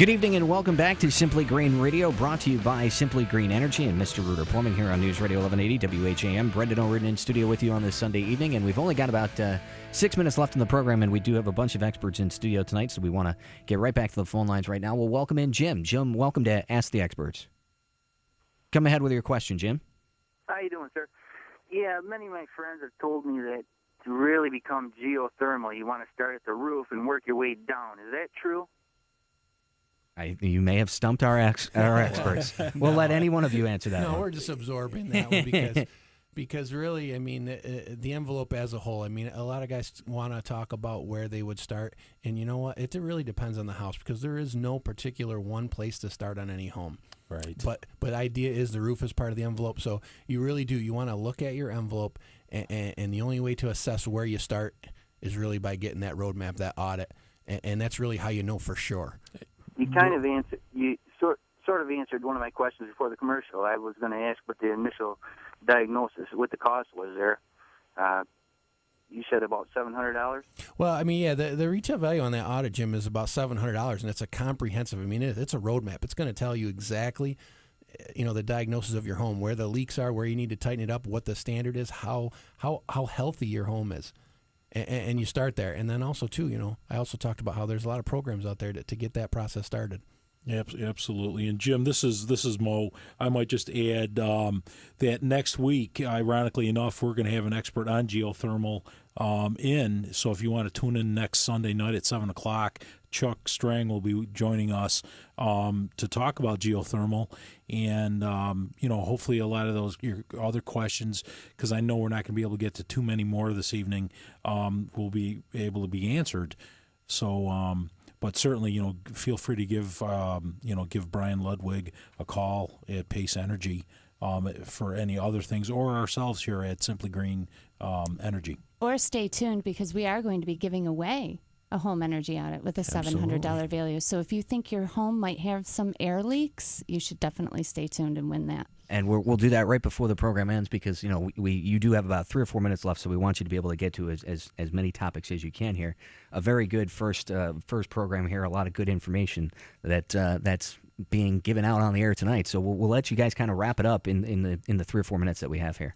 Good evening and welcome back to Simply Green Radio, brought to you by Simply Green Energy and Mr. Rooter Plumbing here on News Radio 1180 WHAM. Brendan O'Riordan in studio with you on this Sunday evening, and we've only got about 6 minutes left in the program, and we do have a bunch of experts in studio tonight, so we want to get right back to the phone lines right now. We'll welcome in Jim. Jim, welcome to Ask the Experts. Come ahead with your question, Jim. How you doing, sir? Yeah, many of my friends have told me that to really become geothermal, you want to start at the roof and work your way down. Is that true? You may have stumped our experts. We'll let any one of you answer that. No, one. we're just absorbing that one because really, I mean, the envelope as a whole, I mean, a lot of guys want to talk about where they would start, and you know what? It really depends on the house because there is no particular one place to start on any home. Right. But the idea is the roof is part of the envelope, so you really do. You want to look at your envelope, and the only way to assess where you start is really by getting that roadmap, that audit, and that's really how you know for sure. You kind of answered. You sort of answered one of my questions before the commercial. I was going to ask what the initial diagnosis, what the cost was there. You said about $700. Well, I mean, yeah, the retail value on that audit, Jim, is about $700, and it's a comprehensive. I mean, it's a roadmap. It's going to tell you exactly, the diagnosis of your home, where the leaks are, where you need to tighten it up, what the standard is, how healthy your home is. And you start there. And then also, too, I also talked about how there's a lot of programs out there to get that process started. Yeah, absolutely. And, Jim, this is Mo. I might just add that next week, ironically enough, we're going to have an expert on geothermal in. So if you want to tune in next Sunday night at 7 o'clock, Chuck Strang will be joining us to talk about geothermal. And, hopefully a lot of those your other questions, because I know we're not going to be able to get to too many more this evening, will be able to be answered. So, but certainly, feel free to give Brian Ludwig a call at Pace Energy for any other things, or ourselves here at Simply Green Energy. Or stay tuned, because we are going to be giving away a home energy audit with a $700 value. So if you think your home might have some air leaks, you should definitely stay tuned and win that. And we'll do that right before the program ends, because you do have about 3 or 4 minutes left, so we want you to be able to get to as many topics as you can here. A very good first program here, a lot of good information that's being given out on the air tonight. So we'll let you guys kind of wrap it up in the 3 or 4 minutes that we have here.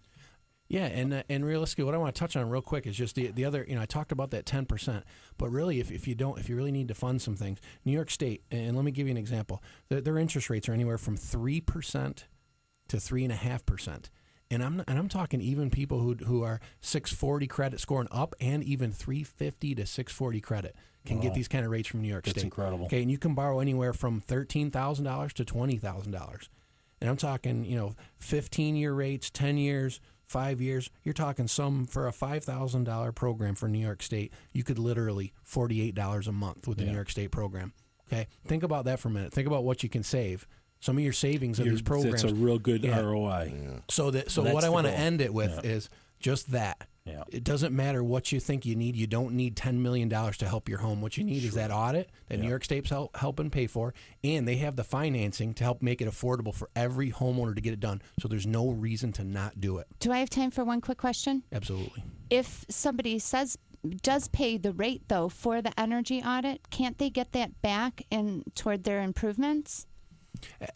Yeah, and realistically, what I want to touch on real quick is just the other. I talked about that 10%, but really, if you really need to fund some things, New York State, and let me give you an example. Their interest rates are anywhere from 3% to 3.5%, and I'm talking even people who are 640 credit scoring up, and even 350 to 640 credit can get these kind of rates from New York State. That's incredible. Okay, and you can borrow anywhere from $13,000 to $20,000, and I'm talking 15-year rates, 10 years. 5 years, you're talking some for a $5,000 program for New York State. You could literally $48 a month with the New York State program. Okay, think about that for a minute. Think about what you can save. Some of your savings of these programs. That's a real good ROI. Yeah. So what I want to end it with is just that. Yeah. It doesn't matter what you think you need. You don't need $10 million to help your home. What you need is that audit that New York State's helping pay for, and they have the financing to help make it affordable for every homeowner to get it done. So there's no reason to not do it. Do I have time for one quick question? Absolutely. If somebody does pay the rate, though, for the energy audit, can't they get that back toward their improvements?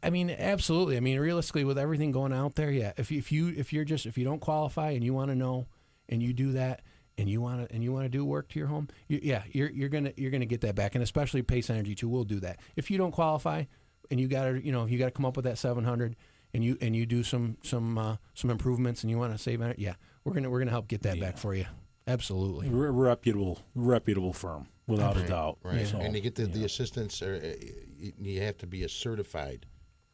I mean, absolutely. I mean, realistically, with everything going out there, yeah. If you don't qualify and you want to know, and you do that, and you want to do work to your home, you're gonna get that back, and especially Pace Energy too will do that. If you don't qualify, and you gotta come up with that $700, and you do some improvements, and you want to save energy, we're gonna help get that back for you. Absolutely, reputable firm without a doubt. Right, Yeah. so, and to get the assistance, you have to be a certified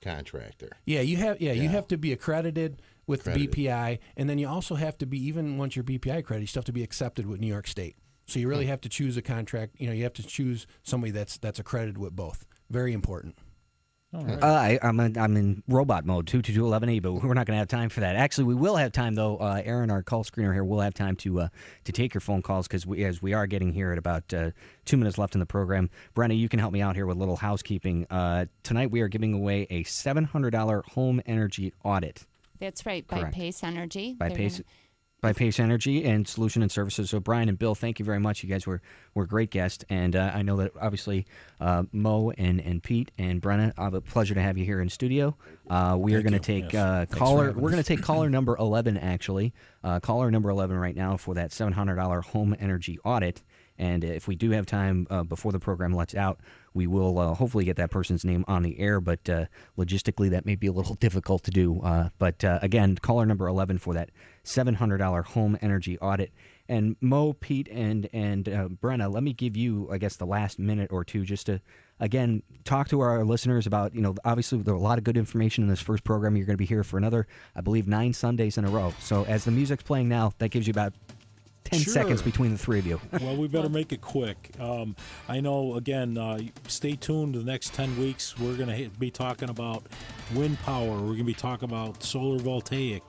contractor. Yeah, you have to be accredited with the BPI, and then you also have to be, even once you're BPI accredited, you still have to be accepted with New York State. So you really have to choose a contract. You have to choose somebody that's accredited with both. Very important. All right. I'm in robot mode, 222-1180, but we're not going to have time for that. Actually, we will have time, though. Aaron, our call screener here, will have time to take your phone calls, because we are getting here at about 2 minutes left in the program. Brenna, you can help me out here with a little housekeeping. Tonight we are giving away a $700 home energy audit. That's right, Correct. by Pace Energy. By Pace. by Pace Energy and Solution and Services. So Brian and Bill, thank you very much. You guys were great guests, and I know that obviously Mo and Pete and Brenna, a pleasure to have you here in studio. We are going to take caller. We're going to take caller number 11 actually. Caller number 11 right now for that $700 home energy audit. And if we do have time before the program lets out, we will hopefully get that person's name on the air. But logistically, that may be a little difficult to do. But again, caller number 11 for that $700 home energy audit. And Mo, Pete, and Brenna, let me give you, I guess, the last minute or two just to, again, talk to our listeners about, obviously there's a lot of good information in this first program. You're going to be here for another, I believe, 9 Sundays in a row. So as the music's playing now, that gives you about 10 seconds between the three of you. Well, we better make it quick. I know, again, stay tuned the next 10 weeks. We're going to be talking about wind power. We're going to be talking about solar voltaic.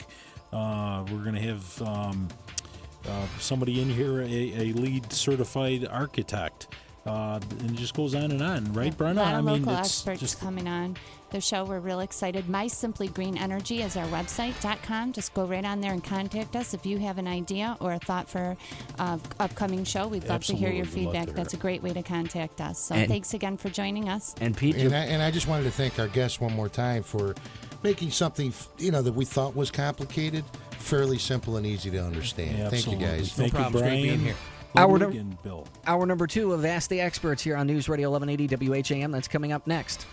We're going to have somebody in here, a lead certified architect. And it just goes on and on, right, Brenna? A lot of local experts coming on the show. We're real excited. My Simply Green Energy is our website.com. Just go right on there and contact us if you have an idea or a thought for upcoming show. We'd love to hear your feedback. That's a great way to contact us. So thanks again for joining us. And Pete, and I just wanted to thank our guests one more time for making something that we thought was complicated fairly simple and easy to understand. Yeah, thank you, guys. Thank you, Brian. Great being here. Hour number 2 of Ask the Experts here on News Radio 1180 WHAM. That's coming up next.